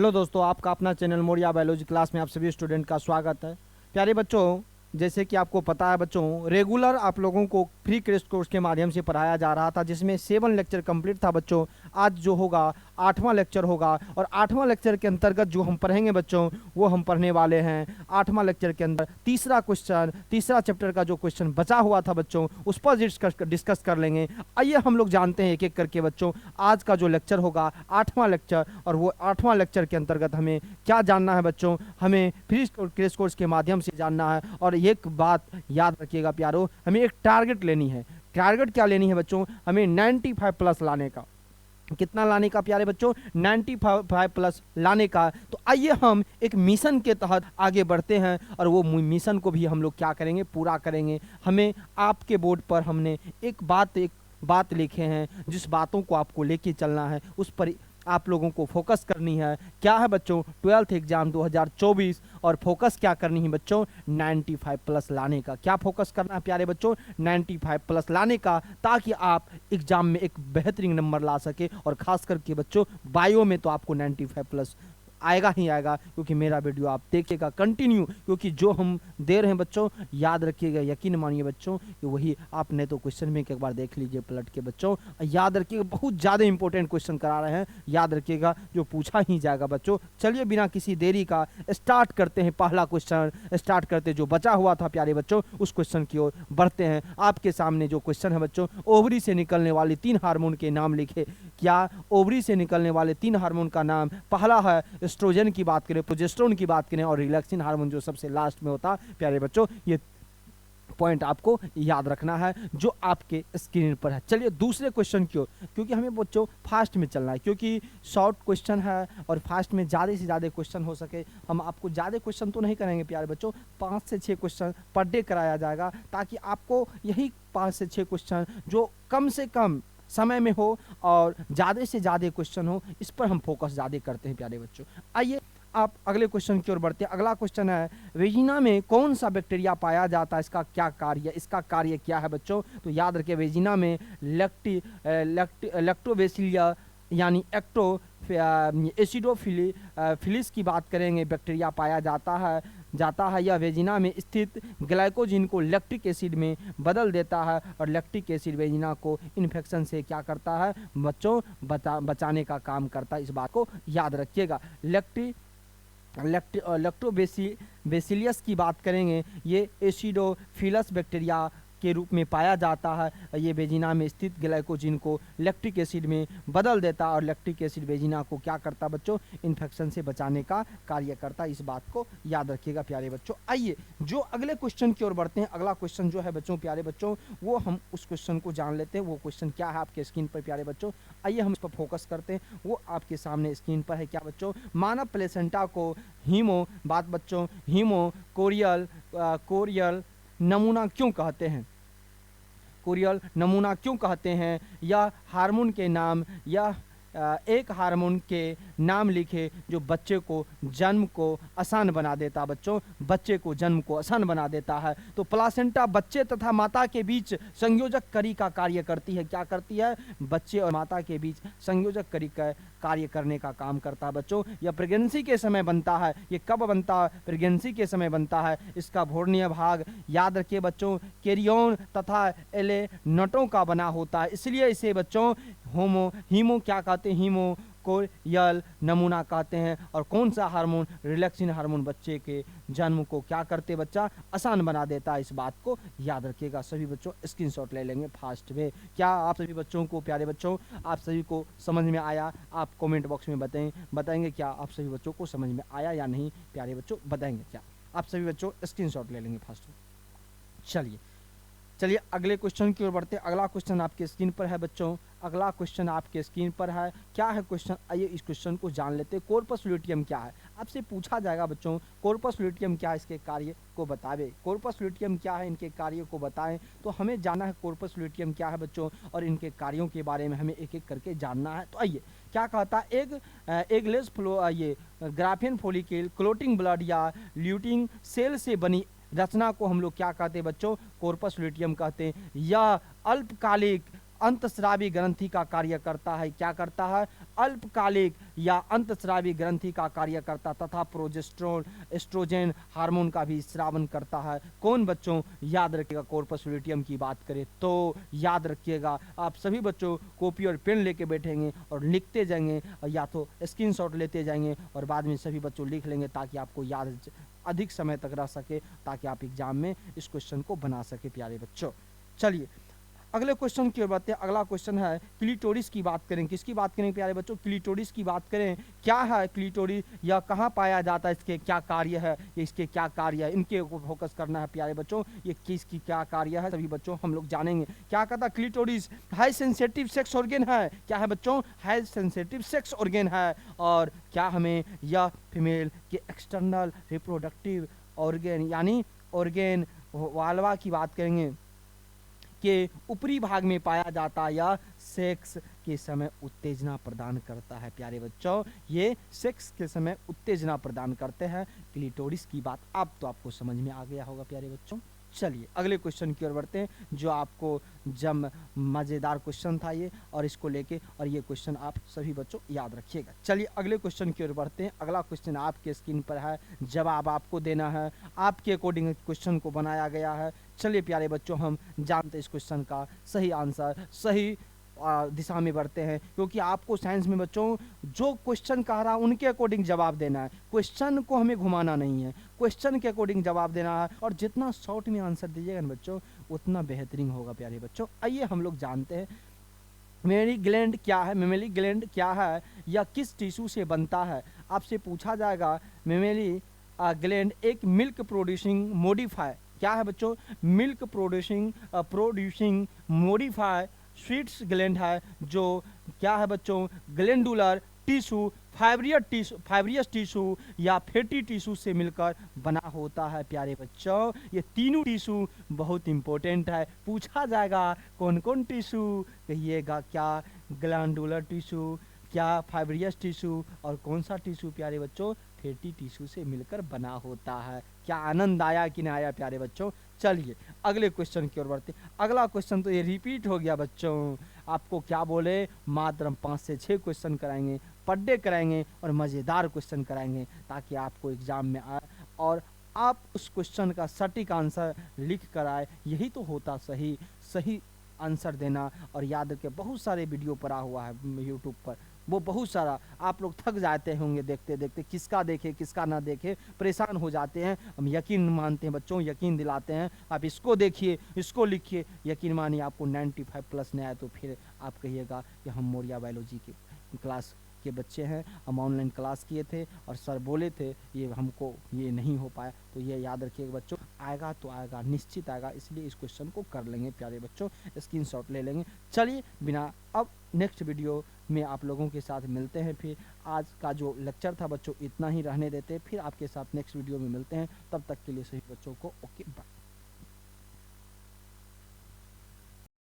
Hello दोस्तों, आपका अपना चैनल मोरिया बायोलॉजी क्लास में आप सभी स्टूडेंट का स्वागत है। प्यारे बच्चों, जैसे कि आपको पता है बच्चों, रेगुलर आप लोगों को फ्री क्रैश कोर्स के माध्यम से पढ़ाया जा रहा था, जिसमें 7 लेक्चर कंप्लीट था बच्चों। आज जो होगा 8वां लेक्चर होगा, और 8वां लेक्चर के अंतर्गत जो हम पढ़ेंगे बच्चों, वो हम पढ़ने वाले हैं 8वां लेक्चर के अंदर तीसरा क्वेश्चन, तीसरा चैप्टर का जो क्वेश्चन बचा हुआ था बच्चों, उस पर डिस्कस कर लेंगे। आइए हम लोग जानते हैं एक एक करके बच्चों आज का जो लेक्चर होगा 8वां लेक्चर, और वो 8वां लेक्चर के अंतर्गत हमें क्या जानना है बच्चों, हमें फ्री क्रैश कोर्स के माध्यम से जानना है। और एक बात याद रखिएगा प्यारो, हमें एक टारगेट लेनी है। टारगेट क्या लेनी है बच्चों, हमें 95 प्लस लाने का। कितना लाने का प्यारे बच्चों, 95 प्लस लाने का। तो आइए हम एक मिशन के तहत आगे बढ़ते हैं, और वो मिशन को भी हम लोग क्या करेंगे, पूरा करेंगे। हमें आपके बोर्ड पर हमने एक बात लिखे हैं, जिस बातों को आपको लेके चलना है उस पर आप लोगों को फोकस करनी है। क्या है बच्चों, 12th एग्जाम 2024, और फोकस क्या करनी है बच्चों, 95 प्लस लाने का। क्या फोकस करना है प्यारे बच्चों, 95 प्लस लाने का, ताकि आप एग्जाम में एक बेहतरीन नंबर ला सके। और खास करके बच्चों बायो में तो आपको 95 प्लस आएगा ही आएगा, क्योंकि मेरा वीडियो आप देखिएगा कंटिन्यू, क्योंकि जो हम दे रहे हैं बच्चों, याद रखिएगा, यकीन मानिए बच्चों कि वही आपने तो क्वेश्चन में एक बार देख लीजिए पलट के बच्चों। याद रखिएगा, बहुत ज़्यादा इंपॉर्टेंट क्वेश्चन करा रहे हैं, याद रखिएगा, जो पूछा ही जाएगा बच्चों। चलिए बिना किसी देरी का स्टार्ट करते हैं। पहला क्वेश्चन स्टार्ट करते, जो बचा हुआ था प्यारे बच्चों, उस क्वेश्चन की ओर बढ़ते हैं। आपके सामने जो क्वेश्चन है बच्चों, ओवरी से निकलने वाले 3 हार्मोन के नाम लिखे। क्या ओवरी से निकलने वाले 3 हार्मोन का नाम, पहला है एस्ट्रोजन की बात करें, प्रोजेस्टेरोन की बात करें, और रिलैक्सिन हार्मोन जो सबसे लास्ट में होता। प्यारे बच्चों ये पॉइंट आपको याद रखना है जो आपके स्क्रीन पर है। चलिए दूसरे क्वेश्चन की ओर, क्योंकि हमें बच्चों फास्ट में चलना है, क्योंकि शॉर्ट क्वेश्चन है और फास्ट में ज़्यादा से ज़्यादा क्वेश्चन हो सके। हम आपको ज़्यादा क्वेश्चन तो नहीं करेंगे प्यारे बच्चों, 5 से 6 क्वेश्चन पर डे कराया जाएगा, ताकि आपको यही 5 से 6 क्वेश्चन जो कम से कम समय में हो और ज़्यादा से ज़्यादा क्वेश्चन हो, इस पर हम फोकस ज़्यादा करते हैं प्यारे बच्चों। आइए आप अगले क्वेश्चन की ओर बढ़ते हैं। अगला क्वेश्चन है, वेजिना में कौन सा बैक्टीरिया पाया जाता है, इसका क्या कार्य, इसका कार्य क्या है बच्चों। तो याद रखिए, वेजिना में लैक्टोबैसिलिया यानी एसिडोफिलिस की बात करेंगे, बैक्टीरिया पाया जाता है। यह वेजिना में स्थित ग्लाइकोजिन को लैक्टिक एसिड में बदल देता है, और लैक्टिक एसिड वेजिना को इन्फेक्शन से क्या करता है बच्चों, बचाने का काम करता है। इस बात को याद रखिएगा। लैक्टोबैसिलियस की बात करेंगे, ये एसिडोफिलस बैक्टीरिया के रूप में पाया जाता है। ये वेजिना में स्थित ग्लाइकोजिन को लैक्टिक एसिड में बदल देता है, और लैक्टिक एसिड वेजिना को क्या करता बच्चों, इन्फेक्शन से बचाने का कार्य करता है। इस बात को याद रखिएगा प्यारे बच्चों। आइए जो अगले क्वेश्चन की ओर बढ़ते हैं। अगला क्वेश्चन जो है बच्चों, प्यारे बच्चों, वो हम उस क्वेश्चन को जान लेते हैं। वो क्वेश्चन क्या है आपके स्क्रीन पर प्यारे बच्चों, आइए हम इस पर फोकस करते हैं। वो आपके सामने स्क्रीन पर है। क्या बच्चों, मानव प्लेसेंटा को कोरियल नमूना क्यों कहते हैं, कोरियल नमूना क्यों कहते हैं। यह हार्मोन के नाम, यह एक हार्मोन के नाम लिखे जो बच्चे को जन्म को आसान बना देता बच्चों, बच्चे को जन्म को आसान बना देता है। तो प्लासेंटा बच्चे तथा माता के बीच संयोजक कड़ी का कार्य करती है। क्या करती है, बच्चे और माता के बीच संयोजक कड़ी का कार्य करने का काम करता है बच्चों। यह प्रेगनेंसी के समय बनता है। ये कब बनता है, प्रेगनेंसी के समय बनता है। इसका भ्रूणीय भाग याद रखिए बच्चों, कैरियन तथा एलेनटों का बना होता है, इसलिए इसे बच्चों हीमो क्या कहते हैं, हीमो कोरियल नमूना कहते हैं। और कौन सा हार्मोन, रिलैक्सिन हार्मोन, बच्चे के जन्म को क्या करते बच्चा, आसान बना देता है। इस बात को याद रखिएगा सभी बच्चों, स्क्रीनशॉट ले लेंगे फास्ट में। क्या आप सभी बच्चों को, प्यारे बच्चों, आप सभी को समझ में आया, आप कमेंट बॉक्स में बताएंगे क्या आप सभी बच्चों को समझ में आया या नहीं। प्यारे बच्चों बताएंगे क्या आप सभी बच्चों, स्क्रीनशॉट ले लेंगे फास्ट। चलिए अगले क्वेश्चन की ओर बढ़ते हैं। अगला क्वेश्चन आपके स्क्रीन पर है बच्चों, अगला क्वेश्चन आपके स्क्रीन पर है। क्या है क्वेश्चन, आइए इस क्वेश्चन को जान लेते हैं। कॉर्पस ल्यूटियम क्या है, आपसे पूछा जाएगा बच्चों, कॉर्पस ल्यूटियम क्या है, इसके कार्य को बतावे। कॉर्पस ल्यूटियम क्या है, इनके कार्य को बताएं। तो हमें जानना है कॉर्पस ल्यूटियम क्या है बच्चों, और इनके कार्यों के बारे में हमें एक एक करके जानना है। तो आइए क्या कहता है, एगलेस ये ग्राफियन फॉलिकल क्लोटिंग ब्लड या ल्यूटिंग सेल से बनी रचना को हम लोग क्या कहते हैं बच्चों, कॉर्पस ल्यूटियम कहते हैं। यह अल्पकालिक अंतस्रावी ग्रंथि का कार्य करता है। क्या करता है? अल्पकालिक या अंतस्रावी ग्रंथि का कार्य करता तथा प्रोजेस्टेरोन एस्ट्रोजन हार्मोन का भी स्रावन करता है। कौन बच्चों? याद रखिएगा, कॉर्पस लुटियम की बात करें तो याद रखिएगा, आप सभी बच्चों कॉपी और पेन लेके बैठेंगे और लिखते जाएंगे, या तो स्क्रीनशॉट लेते जाएंगे और बाद में सभी बच्चों लिख लेंगे ताकि आपको याद अधिक समय तक रह सके, ताकि आप एग्जाम में इस क्वेश्चन को बना सके प्यारे बच्चों। चलिए अगले क्वेश्चन की ओर बढ़ते हैं। अगला क्वेश्चन है क्लिटोरिस की बात करें। किसकी बात करें प्यारे बच्चों? क्लिटोरिस की बात करें। क्या है क्लिटोरिस, या कहाँ पाया जाता है, इसके क्या कार्य है, ये इसके क्या कार्य है, इनके ऊपर फोकस करना है प्यारे बच्चों। ये किसकी क्या कार्य है सभी बच्चों हम लोग जानेंगे। क्या कहता है? Clitoris high sensitive sex organ है। क्या है बच्चों? हाई सेंसिटिव सेक्स ऑर्गेन है। और क्या हमें यह फीमेल के एक्सटर्नल रिप्रोडक्टिव ऑर्गेन यानी ऑर्गेन वाल्वा की बात करेंगे के ऊपरी भाग में पाया जाता है, या सेक्स के समय उत्तेजना प्रदान करता है प्यारे बच्चों। ये सेक्स के समय उत्तेजना प्रदान करते हैं। क्लिटोरिस की बात अब तो आपको समझ में आ गया होगा प्यारे बच्चों। चलिए अगले क्वेश्चन की ओर बढ़ते हैं, जो आपको जब मज़ेदार क्वेश्चन था ये, और इसको लेके और ये क्वेश्चन आप सभी बच्चों याद रखिएगा। चलिए अगले क्वेश्चन की ओर बढ़ते हैं। अगला क्वेश्चन आपके स्क्रीन पर है, जवाब आपको देना है, आपके अकॉर्डिंग क्वेश्चन को बनाया गया है। चलिए प्यारे बच्चों हम जानते हैं इस क्वेश्चन का सही आंसर, सही दिशा में बढ़ते हैं, क्योंकि आपको साइंस में बच्चों जो क्वेश्चन कह रहा है उनके अकॉर्डिंग जवाब देना है। क्वेश्चन को हमें घुमाना नहीं है, क्वेश्चन के अकॉर्डिंग जवाब देना है। और जितना शॉर्ट में आंसर दीजिएगा ना बच्चों उतना बेहतरीन होगा प्यारे बच्चों। आइए हम लोग जानते हैं मेमोरी ग्लैंड क्या है। मेमोरी ग्लैंड क्या है या किस टिश्यू से बनता है, आपसे पूछा जाएगा। मेमोरी ग्लैंड एक मिल्क प्रोड्यूसिंग मोडिफाई, क्या है बच्चों? Milk producing modify sweets gland है, जो क्या है बच्चों? ग्लैंडुलर टिश्यू, फाइब्रियस टिश्यू या फैटी टिश्यू से मिलकर बना होता है प्यारे बच्चों। ये तीनों टिश्यू बहुत इंपॉर्टेंट है। पूछा जाएगा कौन कौन टिश्यू, कहिएगा क्या? ग्लैंडुलर टिश्यू, क्या फाइब्रियस टिश्यू, और कौन सा टिश्यू प्यारे बच्चों? फैटी टिश्यू से मिलकर बना होता है। क्या आनंद आया कि नहीं आया प्यारे बच्चों? चलिए अगले क्वेश्चन की ओर बढ़ते। अगला क्वेश्चन तो ये रिपीट हो गया बच्चों। आपको क्या बोले, मात्र हम 5 से 6 क्वेश्चन कराएंगे, पर डे कराएंगे और मज़ेदार क्वेश्चन कराएंगे, ताकि आपको एग्जाम में आए और आप उस क्वेश्चन का सटीक आंसर लिख कर आए। यही तो होता सही आंसर देना। और याद रखिए बहुत सारे वीडियो पड़ा हुआ है यूट्यूब पर, वो बहुत सारा, आप लोग थक जाते होंगे देखते देखते, किसका देखे किसका ना देखे, परेशान हो जाते हैं। हम यकीन मानते हैं बच्चों, यकीन दिलाते हैं, आप इसको देखिए इसको लिखिए, यकीन मानिए आपको 95 प्लस नहीं आया तो फिर आप कहिएगा कि हम मौर्या बायोलॉजी की क्लास के बच्चे हैं, हम ऑनलाइन क्लास किए थे और सर बोले थे ये हमको ये नहीं हो पाया। तो ये याद रखिएगा बच्चों, आएगा तो आएगा, निश्चित आएगा, इसलिए इस क्वेश्चन को कर लेंगे प्यारे बच्चों, स्क्रीनशॉट ले लेंगे। चलिए बिना अब नेक्स्ट वीडियो में आप लोगों के साथ मिलते हैं। फिर आज का जो लेक्चर था बच्चों इतना ही रहने देते हैं, फिर आपके साथ नेक्स्ट वीडियो में मिलते हैं। तब तक के लिए सभी बच्चों को ओके बाय।